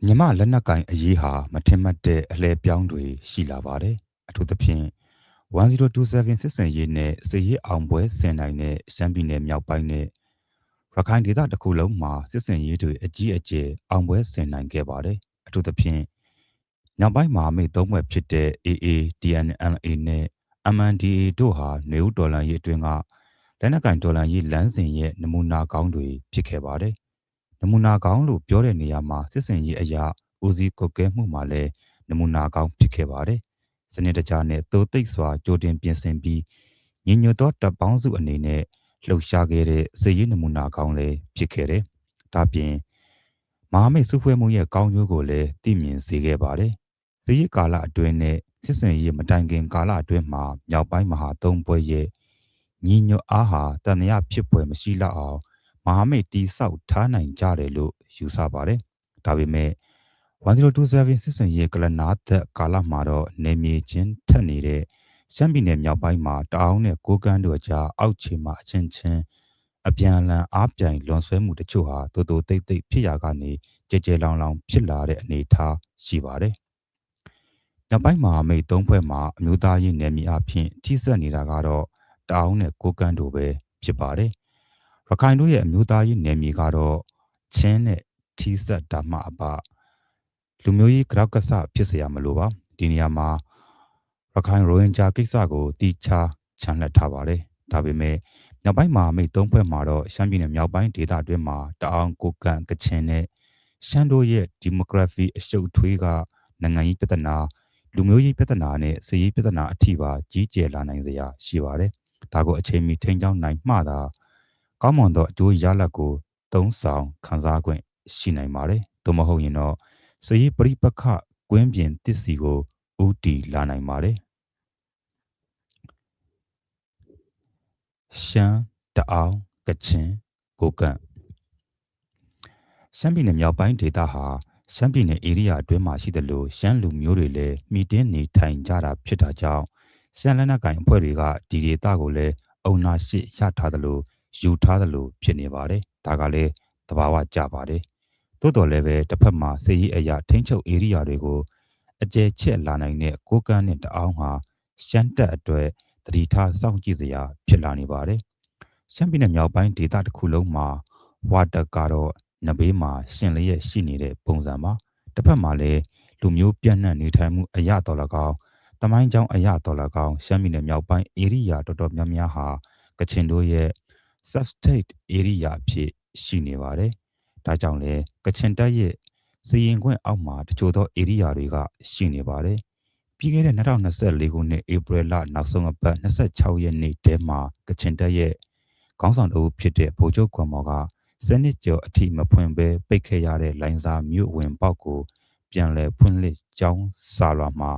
မြမလက်နက်ကင်အရေးဟာမထင်မှတ်တဲ့အလဲပြောင်းတွေရှိလာပါတယ်အထူးသဖြင့်1027စစ်စင်ရေးနဲ့စစ်ရေးအောင်ပွဲဆင်နိုင်တဲ့ရှမ်းပြည်နယ်မြောက်ပိုင်းနဲ့ရခိုင်ဒေသတစ်ခုလုံးမှာစစ်စင်ရေးတွေအကြီးအကျယ်အောင်ပွဲဆင်နိုင်ခဲ့ပါတယ်အထူးသဖြင့်မြောက်ပိုင်းမှာမိတ်သုံးဘက်ဖြစ်တဲ့ AA TNLA နဲ့ MNDAA တို့ဟာနေဦးတော်လှန်ရေးအတွင်းကလက်နက်ကင်တော်လှန်ရေးလမ်းစဉ်ရဲ့နမူနာကောင်းတွေဖြစ်ခဲ့ပါတယ်နမူနာကောင်းလို့ပြောတဲ့နေရာမှာစစ်စင်ရေးအရာဦးစီးကုတ်ကဲမှုမှာလည်းနမူနာကောင်းဖြစ်ခဲ့ပါတယ်။စနစ်တကျနဲ့သို့သိပ်စွာကြိုတင်ပြင်ဆင်ပြီးညီညွတ်သောတပ်ပေါင်းစုအနေနဲ့လှုပ်ရှားခဲ့တဲ့စစ်ရေးနမူနာကောင်းလည်းဖြစ်ခဲ့တယ်။ဒါပြင်မဟာမိတ်စုဖွဲ့မှုရဲ့ကောင်းကျိုးကိုလည်းသိမြင်စေခဲ့ပါတယ်။စစ်ရေးကာလအတွင်းနဲ့စစ်စင်ရေးမတိုင်ခင်ကာလအတွင်းမှာမြောက်ပိုင်းမဟာသုံးဘွဲ့ရဲ့ညီညွတ်အားဟာတန်မြဖြစ်ပွဲမရှိလောက်အောင်မဟာမိတ်တီဆောက်ထားနိုင်ကြတယ်လို့ယူဆပါတယ်။ဒါပေမဲ့1027စစ်စင်ရေးကလနာသက်ကာလမှာတော့နေမြေချင်းထက်နေတဲ့ရှမ်းပြည်နယ်မြောက်ပိုင်းမှာတအောင်းနဲ့ကိုကန်းတို့ကြားအောက်ခြေမှာအချင်းချင်းအပြန်အလှန်အားပြိုင်လွန်ဆွဲမှုတချို့ဟာတိုးတိုးတိတ်တိတ်ဖြစ်ရာကနေကြဲကြဲလောင်လောင်ဖြစ်လာတဲ့အနေအထားရှိပါတယ်။မြောက်ပိုင်းမှာမိတ်သုံးဖွဲ့မှာအမျိုးသားရေးနယ်မြေအဖြစ်ထိစပ်နေတာကတော့တအောင်းနဲ့ကိုကန်းတို့ပဲဖြစ်ပါတယ်။ရခိုင်တို့ရဲ့အမျိုးသားရေးနယ်မြေကတော့ချင်းနဲ့ထိစပ်တာမှအပလူမျိုးရေးကြောက်ကဆဖြစ်เสียမလို့ပါဒီနေရာမှာရခိုင်ရိုဟင်ဂျာကိစ္စကိုတီချာချန်လှပ်ထားပါတယ်ဒါပေမဲ့မြောက်ပိုင်းမှာမိတ်သုံးဖွဲ့မှာတော့ရှမ်းပြည်နယ်မြောက်ပိုင်းဒေသအတွင်းမှာတအောင်ကိုကန့်ကချင်နဲ့ရှမ်းတို့ရဲ့ဒီမိုကရေစီအရှုပ်ထွေးကနိုင်ငံရေးပြဿနာလူမျိုးရေးပြဿနာနဲ့စစ်ရေးပြဿနာအထိပါကြီးကျယ်လာနိုင်စရာရှိပါတယ်ဒါကိုအချိန်မီထိန်းချောင်းနိုင်မှသာကောင်းမွန်သောအကျိုးရလဒ်ကိုသုံးဆောင်ခံစား권ရှိနိုင်ပါတယ်သို့မဟုတ်ရင်တော့စရေးပရိပခကွင်းပြင်တစ်စီကိုဥတီလာနိုင်ပါတယ်ရှမ်းတအောင်ကချင်ကိုကန့်ရှမ်းပြည်နယ်မြောက်ပိုင်းဒေသဟာရှမ်းပြည်နယ်ဧရိယာအတွင်းမှာရှိတယ်လို့ရှမ်းလူမျိုးတွေလည်းမိတင်းနေထိုင်ကြတာဖြစ်တာကြောင့်ရှမ်းလက်နက်ကိုင်အဖွဲ့တွေကဒီဒေသကိုလည်းအုံနာရှိရထားတယ်လို့ယူထားတယ်လို့ဖြစ်နေပါတယ်ဒါကလည်းသဘာဝကျပါတယ်သို့တော်လည်းပဲတစ်ဖက်မှာစစ်ရေးအရာထိန်းချုပ်ဧရိယာတွေကိုအကျယ်ချက်လာနိုင်တဲ့ကိုကန်းနဲ့တအောင်းဟာရှမ်းတက်အတွက်တတိထားစောင့်ကြည့်စရာဖြစ်လာနေပါတယ်ရှမ်းပြည်နယ်မြောက်ပိုင်းဒေသတစ်ခုလုံးမှာဝါတက်ကတော့နဘေးမှာရှင်လျက်ရှိနေတဲ့ပုံစံပါတစ်ဖက်မှာလည်းလူမျိုးပြန့်နှံ့နေထိုင်မှုအရာတော်၎င်းတမိုင်းကြောင်းအရာတော်၎င်းရှမ်းပြည်နယ်မြောက်ပိုင်းဧရိယာတော်တော်များများဟာကချင်တို့ရဲ့ substate area အဖြစ်ရှိနေပါတယ်ဒါကြောင့်လည်းကချင်တပ်ရဲ့စီရင်ခွင့်အောက်မှာတချို့သော area တွေကရှိနေပါတယ်ပြီးခဲ့တဲ့2024ခုနှစ်ဧပြီလနောက်ဆုံးအပတ်26ရက်နေ့တည်းမှာကချင်တပ်ရဲ့ခေါင်းဆောင်တအုပ်ဖြစ်တဲ့ဗိုလ်ချုပ်ခွန်မော်ကစနစ်ကျော်အထိမဖွင့်ဘဲပိတ်ခဲ့ရတဲ့လိုင်စာမြို့ဝင်ပေါက်ကိုပြန်လည်ဖွင့်လှစ်ကြောင်းစာလွှာမှာ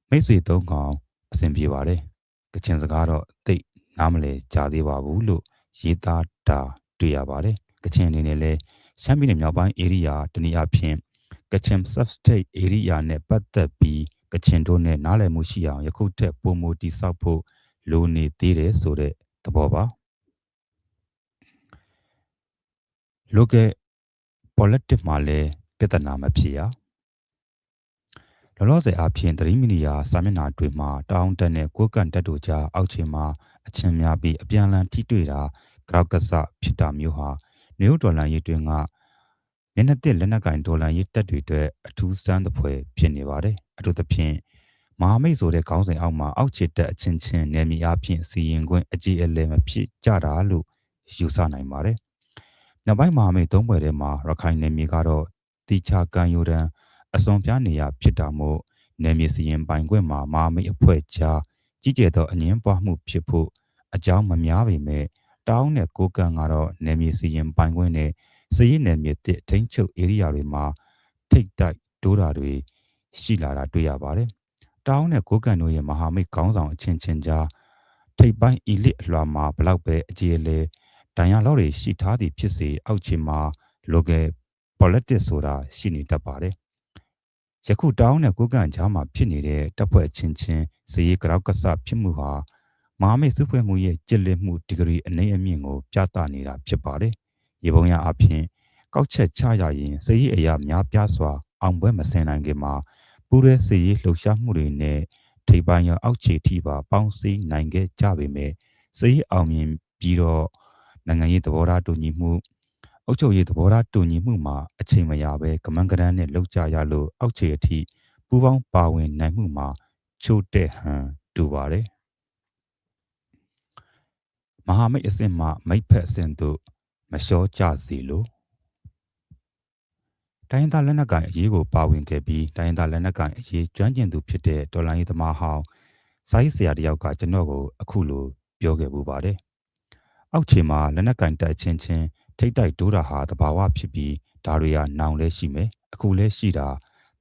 မိတ်ဆွေသုံးကောင်အဆင်ပြေပါတယ်ကချင်စကားတော့တိတ်နားမလဲကြားသေးပါဘူးလို့ရေးသားတာတွေ့ရပါတယ်ကချင်အနေနဲ့လဲရှမ်းပြည်နယ်မြောက်ပိုင်း area တနည်းအားဖြင့်ကချင် substate area နဲ့ပတ်သက်ပြီးကချင်တို့နဲ့နားလည်မှုရှိအောင်ယခုထက်ပိုမိုတိဆောက်ဖို့လိုနေသေးတယ်ဆိုတဲ့သဘောပါ local politics မှာလဲပြဿနာမဖြစ်ရလောလောဆယ်အဖြစ်သတင်းမီဒီယာစာမျက်နှာတွေမှာတောင်းတနဲ့ကိုကန့်တက်တို့ကြားအောက်ခြေမှာအချင်းများပြီးအပြန်အလှန်ထိတွေ့တာကြောက်ကဆဖြစ်တာမျိုးဟာနေဦးဒေါ်လာရေးတွင်ကမျက်နှာတစ်လက်နက်ကင်ဒေါ်လာရေးတက်တွေအတွက်အထူးစမ်းသဖွယ်ဖြစ်နေပါတယ်အထူးသဖြင့်မဟာမိတ်ဆိုတဲ့ခေါင်းစဉ်အောက်မှာအောက်ခြေတက်အချင်းချင်းနယ်မြေအဖြစ်စီရင်ခွင့်အကြီးအလဲမဖြစ်ကြတာလို့ယူဆနိုင်ပါတယ်နောက်ပိုင်းမဟာမိတ်သုံးဘွယ်ထဲမှာရခိုင်နယ်မြေကတော့တိချကန်ယိုဒန်အစွန်ပြားနေရဖြစ်တာမို့နယ်မြေစီရင်ပိုင်ခွင့်မှာမဟာမိတ်အဖွဲ့ကြားကြီးကျယ်သောအငင်းပွားမှုဖြစ်ဖို့အကြောင်းမများပေမဲ့တောင်းနဲ့ကိုကန့်ကတော့နယ်မြေစီရင်ပိုင်ခွင့်နဲ့စည်ရည်နယ်မြေတစ်ထိန်းချုပ်ဧရိယာတွေမှာထိတ်တိုက်တိုးတာတွေရှိလာတာတွေ့ရပါတယ်။တောင်းနဲ့ကိုကန့်တို့ရဲ့မဟာမိတ်ခေါင်းဆောင်အချင်းချင်းကြားထိပ်ပိုင်းအီလစ်အလွှာမှာဘလောက်ပဲအကြီးအလဲဒဏ်ရာလောက်တွေရှိထားသည်ဖြစ်စေအောက်ခြေမှာ local politics ဆိုတာရှိနေတတ်ပါတယ်။ယခုတောင်းနဲ့ကိုကန့်ကြားမှာဖြစ်နေတဲ့တပ်ဖွဲ့ချင်းချင်းစည်ရည်ကြောက်ကဆဖြစ်မှုဟာမဟာမိတ်စုဖွဲ့မှုရဲ့ကြစ်လက်မှုဒီဂရီအနည်းအမြင့်ကိုပြသနေတာဖြစ်ပါတယ်။ရေပုံရအဖြစ် ကောက်ချက်ချရရင်စရေးအရာများပြားစွာအောင်ပွဲမဆင်နိုင်ခင်မှာပူရဲစရေးလှုပ်ရှားမှုတွေနဲ့ထိပ်ပိုင်းရောအောက်ခြေထိပါပေါင်းစည်းနိုင်ခဲ့ကြပေမဲ့စရေးအောင်မြင်ပြီးတော့နိုင်ငံရေးသဘောထားတူညီမှုအုပ်ချုပ်ရေးသဘောထားတူညီမှုမှာအချိန်မရပဲကမန်းကရန်နဲ့လှုပ်ကြရလို့အောက်ခြေအထိပူပေါင်းပါဝင်နိုင်မှုမှာချို့တဲ့ဟန်တူပါတယ်မဟာမိတ်အဆင့်မှမိတ်ဖက်အဆင့်သို့မလျှောကြစေလို့တိုင်းသားလက်နက်ကိုင်အရေးကိုပါဝင်ခဲ့ပြီးတိုင်းသားလက်နက်ကိုင်အရေးကျွမ်းကျင်သူဖြစ်တဲ့ဒေါ်လာရေးသမားဟောင်းစာရေးဆရာတယောက်ကကျွန်တော်ကိုအခုလိုပြောခဲ့ပူပါတယ်။အောက်ခြေမှာလက်နက်ကိုင်တိုက်ချင်းချင်းထိတ်တိုက်တိုးတာဟာတဘာဝဖြစ်ပြီးဒါတွေကနောင်လဲရှိမယ်။အခုလဲရှိတာ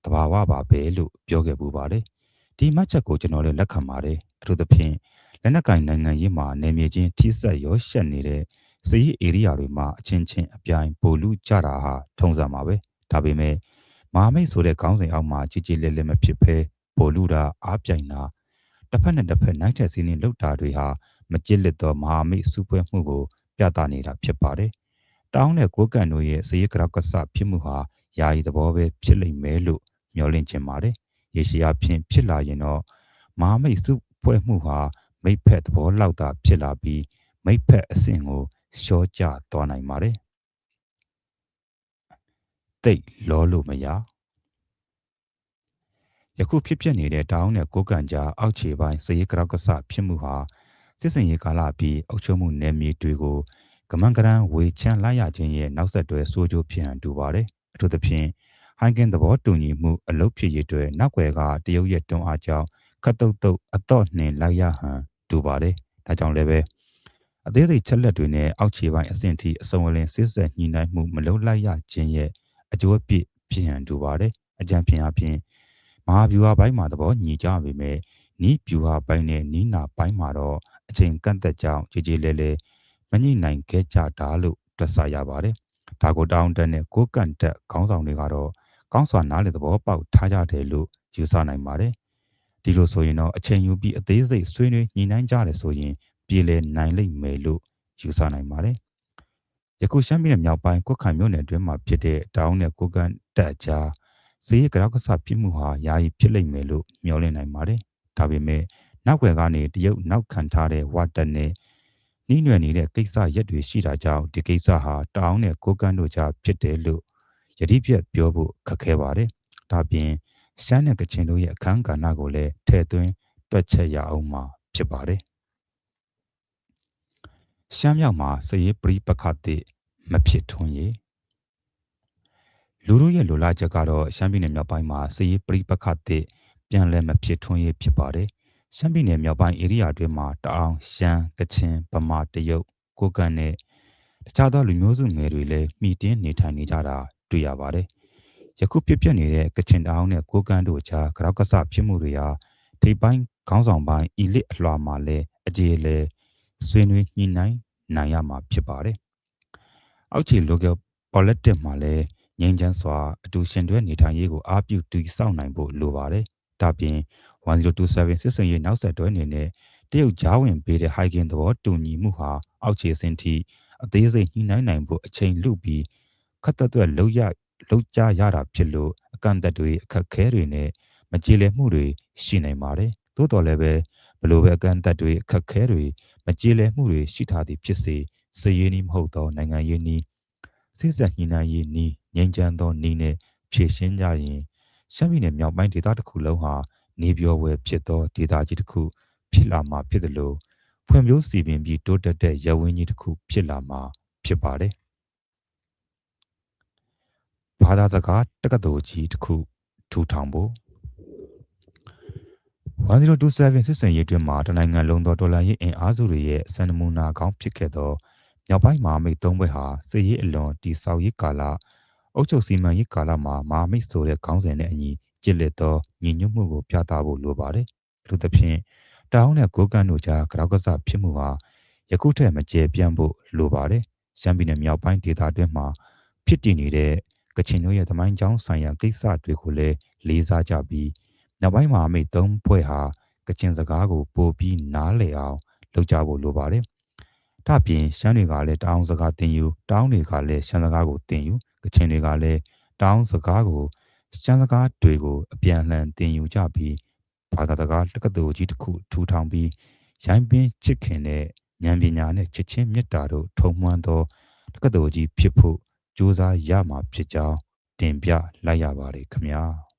တဘာဝပါပဲလို့ပြောခဲ့ပူပါတယ်။ဒီမှတ်ချက်ကိုကျွန်တော်လည်းလက်ခံပါတယ်။အထူးသဖြင့်လက်နက်ကိုင်နိုင်ငံရေးမှာနေမြေချင်းထိစပ်ရောရှက်နေတဲ့စည်ဧရိယာတွေမှာအချင်းချင်းအပြိုင်ပိုလူကြတာဟာထုံးစံပါပဲ။ဒါပေမဲ့မဟာမိတ်ဆိုတဲ့ခေါင်းစဉ်အောက်မှာကြည်ကြည်လဲလဲမဖြစ်ဘဲပိုလူတာအားပြိုင်တာတစ်ဖက်နဲ့တစ်ဖက်နိုင်တဲ့စီးနေလောက်တာတွေဟာမကြစ်လက်သောမဟာမိတ်စုဖွဲ့မှုကိုပြသနေတာဖြစ်ပါတယ်။တောင်းတဲ့ကိုကန်တို့ရဲ့စည်ရကရောက်ကဆဖြစ်မှုဟာယာယီသဘောပဲဖြစ်လိမ့်မယ်လို့မျှော်လင့်ချင်ပါတယ်။ရေရှည်အဖြစ်ဖြစ်လာရင်တော့မဟာမိတ်စုဖွဲ့မှုဟာမိတ်ဖက်သဘောလောက်တာဖြစ်လာပြီးမိတ်ဖက်အဆင့်ကိုရှော့ကျသွားနိုင်ပါတယ်။တိတ်လောလို့မရယခုဖြစ်ဖြစ်နေတဲ့တောင်းနဲ့ကိုကန်ကြားအောက်ခြေပိုင်းစည်ကရောက်ကဆဖြစ်မှုဟာစစ်စင်ရေးကာလပြီးအုပ်ချုပ်မှုနယ်မြေတွေကိုကမန်ကရန်ဝေချမ်းလိုက်ရခြင်းရဲ့နောက်ဆက်တွဲဆိုးကျိုးဖြစ်ဟန်တူပါတယ်အထူးသဖြင့်ဟိုင်းကင်သဘောတူညီမှုအလုပ်ဖြစ်ရတဲ့နောက်ွယ်ကတရုတ်ရဲ့တွန်းအားကြောင့်ခတ်တုတ်တုတ်အတော့နှင်လိုက်ရဟန်တူပါတယ်ဒါကြောင့်လည်းပဲအသေးစိတ်ချက်လက်တွေနဲ့အောက်ခြေပိုင်းအဆင့်ထိအစုံအလင်စစ်ဆက်ညှိနှိုင်းမှုမလုပ်လိုက်ရခြင်းရဲ့အကျိုးအပြစ်ဖြစ်ဟန်တူပါတယ်အကြံဖြင့်အပြင်မဟာဗျူဟာပိုင်းမှာသဘောညီကြပေမဲ့နီးဗျူဟာပိုင်းနဲ့နီးနာပိုင်းမှာတော့အချိန်ကန့်သက်ကြောင်းကြည်ကြည်လဲလဲမညှိနိုင်ခဲ့ကြတာလို့တွက်ဆရပါတယ်။ဒါကိုတောင်းတနဲ့ကိုကန့်တက်ခေါင်းဆောင်တွေကတော့ကောင်းစွာနားလည်သဘောပေါက်ထားကြတယ်လို့ယူဆနိုင်ပါတယ်။ဒီလိုဆိုရင်တော့အချိန်ယူပြီးအသေးစိတ်ဆွေးနွေးညှိနှိုင်းကြတယ်ဆိုရင်ပြည်လဲနိုင်လိမ့်မယ်လို့ယူဆနိုင်ပါတယ်။ယခုရှမ်းပြည်နယ်မြောက်ပိုင်းကွတ်ခိုင်မြို့နယ်အတွင်းမှာဖြစ်တဲ့တောင်းနဲ့ကိုကန့်တက်ကြားစည်ကရောက်ကစားပြမှုဟာယာယီဖြစ်လိမ့်မယ်လို့မျှော်လင့်နိုင်ပါတယ်။ဒါပေမဲ့နောက်ွယ်ကနေတရုတ်နောက်ခံထားတဲ့ဝါတက်နဲ့နှီးနွယ်နေတဲ့ကိစ္စရက်တွေရှိတာကြောင့်ဒီကိစ္စဟာတောင်းနဲ့ကိုကန့်တို့ကြားဖြစ်တယ်လို့ယတိပြတ်ပြောဖို့ခက်ခဲပါတယ်။ဒါပြင်ရှမ်းနဲ့ကချင်တို့ရဲ့အခန်းကဏ္ဍကိုလည်းထည့်သွင်းတွက်ချက်ရအောင်မှာဖြစ်ပါတယ်။ရှမ်းမြောက်မှာစည်ပရိပခတ်တဲ့မဖြစ်ထွန်းရေးလူတို့ရဲ့လိုလားချက်ကတော့ရှမ်းပြည်နယ်မြောက်ပိုင်းမှာစည်ရေးပရိပခတ်တဲ့ပြန်လည်မဖြစ်ထွန်းရေးဖြစ်ပါတယ်။ရှမ်းပြည်နယ်မြောက်ပိုင်းဧရိယာအတွင်းမှာတအောင်ရှမ်းကချင်ဗမာတရုတ်ကိုကန့်နဲ့တခြားသောလူမျိုးစုငယ်တွေလည်းမှီတင်းနေထိုင်နေကြတာတွေ့ရပါတယ်။ယခုဖြစ်ပျက်နေတဲ့ကချင်တအောင်နဲ့ကိုကန့်တို့ကြားကရောက်ကဆဖြစ်မှုတွေဟာထိပ်ပိုင်းခေါင်းဆောင်ပိုင်းအီလစ်အလွှာမှာလည်းအကျေလဲဆွေးနွေးညှိနှိုင်းနိုင်ရမှာဖြစ်ပါတယ်။အောက်ခြေ local politics မှာလည်းငြိမ်းချမ်းစွာအတူရှင်တွဲနေထိုင်ရေးကိုအားပြုတည်ဆောက်နိုင်ဖို့လိုပါတယ်။ဒါပြင်1027စစ်စင်ရေးနောက်ဆက်တွဲအနေနဲ့တရုတ်ဂျားဝင်ပေးတဲ့ဟိုက်ကင်သဘောတူညီမှုဟာအောက်ခြေစင်ထိအသေးစိတ်ညှိနှိုင်းနိုင်ဖို့အချိန်လုပြီးခတ်သက်လောက်ကြရတာဖြစ်လို့အကန့်အသတ်တွေအခက်ခဲတွေနဲ့မကြေလည်မှုတွေရှိနိုင်ပါတယ်။သို့တော်လည်းပဲဘလို့ပဲအကန့်အသတ်တွေအခက်ခဲတွေမကြေလည်မှုတွေရှိထားသည်ဖြစ်စေစည်ရင်းနီးမဟုတ်သောနိုင်ငံရေးနီးစစ်ဆက်ညှိနှိုင်းရေးနီးငြိမ်းချမ်းသောနီးနဲ့ဖြည့်ရှင်းကြရင်ရှမ်းပြည်နယ်မြောက်ပိုင်းဒေသတစ်ခုလုံးဟာနေပြောဝယ်ဖြစ်သောဒေသကြီးတစ်ခုဖြစ်လာမှာဖြစ်တယ်လို့ဖွံ့ဖြိုးစီပင်ပြီးတိုးတက်တဲ့ရဝင်းကြီးတစ်ခုဖြစ်လာမှာဖြစ်ပါတယ်။ဘာသာစကားတက္ကသိုလ်ကြီးတစ်ခုထူထောင်ဖို့1027စစ်စင်ရေးတွင်မှာတနိုင်ငံလုံးသောဒေါ်လာရေးအင်အားစုတွေရဲ့စံနမူနာကောင်းဖြစ်ခဲ့သောမြောက်ပိုင်းမဟာမိတ်၃ဘက်ဟာစစ်ရေးအလွန်တိဆောက်ရေးကာလအုပ်ချုပ်စီမံရေးကာလမှာမဟာမိတ်ဆိုတဲ့ခေါင်းစဉ်နဲ့အညီကျစ်လက်သောညီညွတ်မှုကိုပြသဖို့လိုပါတယ်။လူသဖြင့်တောင်းနဲ့ကိုကန့်တို့ကြားကြောက်ကစားဖြစ်မှုဟာယခုထက်မကျေပြန့်ဖို့လိုပါတယ်။ရှမ်းပြည်နယ်မြောက်ပိုင်းဒေသတွင်းမှာဖြစ်တည်နေတဲ့ကချင်တို့ရဲ့သမိုင်းကြောင်းဆိုင်ရာကိစ္စတွေကိုလည်းလေးစားကြပြီးနောက်ပိုင်းမှာမိတ်၃ဖွဲ့ဟာကချင်စကားကိုပိုပြီးနားလည်အောင်လုပ်ကြဖို့လိုပါတယ်။ဒါ ဒါပြင်ရှမ်းတွေကလည်းတောင်းစကားတင်ယူတောင်းတွေကလည်းရှမ်းစကားကိုတင်ယူကချင်တွေကလည်းတောင်းစကားကိုရှမ်းစကားတွေကိုအပြန်အလှန်တင်ယူကြပြီးဘာသာစကားတက္ကသိုလ်ကြီးတစ်ခုထူထောင်ပြီးရိုင်းပင်းချစ်ခင်တဲ့ဉာဏ်ပညာနဲ့ချစ်ချင်းမေတ္တာတို့ထုံမှန်းသောတက္ကသိုလ်ကြီးဖြစ်ဖို့ကြိုးစားရမှာဖြစ်ကြောင်းတင်ပြလိုက်ရပါတယ်ခင်ဗျာ